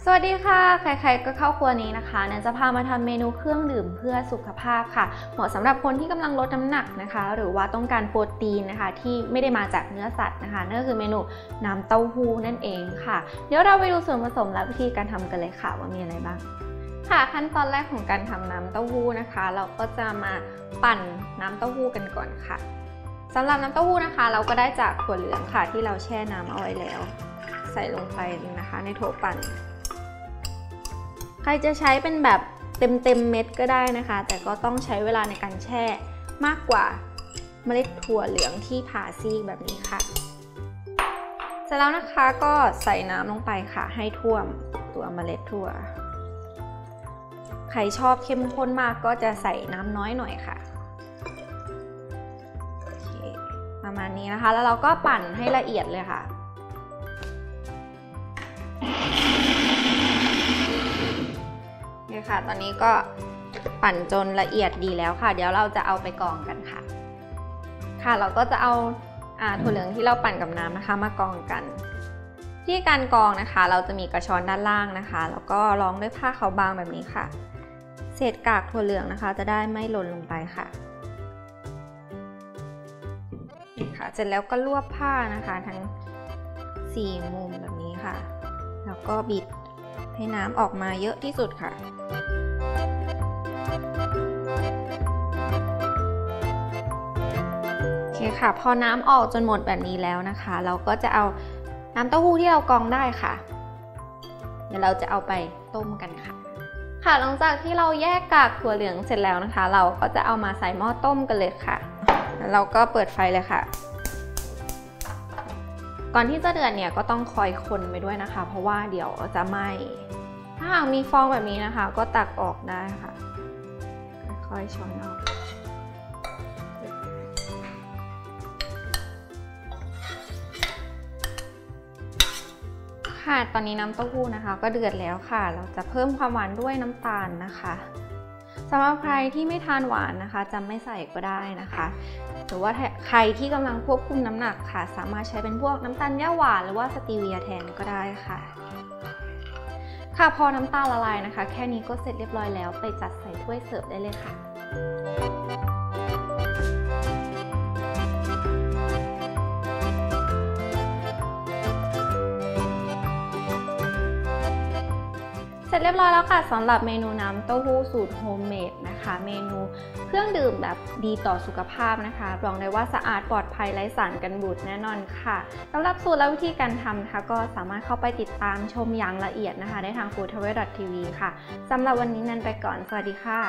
สวัสดีค่ะใครๆก็เข้าครัวนี้นะคะแนนจะพามาทำเมนูเครื่องดื่มเพื่อสุขภาพค่ะเหมาะสำหรับคนที่กำลังลดน้ำหนักนะคะหรือว่าต้องการโปรตีนนะคะที่ไม่ได้มาจากเนื้อสัตว์นะคะนั่นก็คือเมนูน้ำเต้าหู้นั่นเองค่ะเดี๋ยวเราไปดูส่วนผสมและวิธีการทำกันเลยค่ะว่ามีอะไรบ้างค่ะขั้นตอนแรกของการทำน้ำเต้าหู้นะคะเราก็จะมาปั่นน้ำเต้าหู้กันก่อนค่ะสำหรับน้ำเต้าหู้นะคะเราก็ได้จากถั่วเหลืองค่ะที่เราแช่น้ำเอาไว้แล้วใส่ลงไปนะคะในโถปั่นใครจะใช้เป็นแบบเต็มเม็ดก็ได้นะคะแต่ก็ต้องใช้เวลาในการแช่มากกว่าเมล็ดถั่วเหลืองที่ผ่าซีกแบบนี้ค่ะเสร็จแล้วนะคะก็ใส่น้ำลงไปค่ะให้ท่วมตัวเมล็ดถั่วใครชอบเข้มข้นมากก็จะใส่น้ำน้อยหน่อยค่ะโอเคประมาณนี้นะคะแล้วเราก็ปั่นให้ละเอียดเลยค่ะนี่ค่ะตอนนี้ก็ปั่นจนละเอียดดีแล้วค่ะเดี๋ยวเราจะเอาไปกรองกันค่ะเราก็จะเอาถั่วเหลืองที่เราปั่นกับน้ำนะคะมากรองกันที่การกรองนะคะเราจะมีกระชอนด้านล่างนะคะแล้วก็รองด้วยผ้าขาวบางแบบนี้ค่ะเศษกากถั่วเหลืองนะคะจะได้ไม่หล่นลงไปค่ะเสร็จแล้วก็รวบผ้านะคะทั้ง4มุมแบบนี้ค่ะแล้วก็บิดให้น้ำออกมาเยอะที่สุดค่ะโอเคค่ะพอน้ำออกจนหมดแบบนี้แล้วนะคะเราก็จะเอาน้ำเต้าหู้ที่เรากรองได้ค่ะเดี๋ยวเราจะเอาไปต้มกันค่ะหลังจากที่เราแยกกากถั่วเหลืองเสร็จแล้วนะคะเราก็จะเอามาใส่หม้อต้มกันเลยค่ะแล้วเราก็เปิดไฟเลยค่ะก่อนที่จะเดือดเนี่ยก็ต้องคอยคนไปด้วยนะคะเพราะว่าเดี๋ยวจะไหม้ถ้าหากมีฟองแบบนี้นะคะก็ตักออกได้ค่ะค่อยๆช้อนออกค่ะตอนนี้น้ำเต้าหู้นะคะก็เดือดแล้วค่ะเราจะเพิ่มความหวานด้วยน้ำตาลนะคะสำหรับใครที่ไม่ทานหวานนะคะจะไม่ใส่ก็ได้นะคะหรือว่าใครที่กำลังควบคุมน้ำหนักค่ะสามารถใช้เป็นพวกน้ำตาลหญ้าหวานหรือว่าสตีเวียแทนก็ได้ค่ะพอน้ำตาลละลายนะคะแค่นี้ก็เสร็จเรียบร้อยแล้วไปจัดใส่ถ้วยเสิร์ฟได้เลยค่ะเสร็จเรียบร้อยแล้วค่ะสำหรับเมนูน้ำเต้าหู้สูตรโฮมเมดนะคะเมนูเครื่องดื่มแบบดีต่อสุขภาพนะคะบอกเลยว่าสะอาดปลอดภัยไร้สารกันบูดแน่นอนค่ะสำหรับสูตรและวิธีการทำนะคะก็สามารถเข้าไปติดตามชมอย่างละเอียดนะคะได้ทาง foodtravel.tv ค่ะสำหรับวันนี้นันไปก่อนสวัสดีค่ะ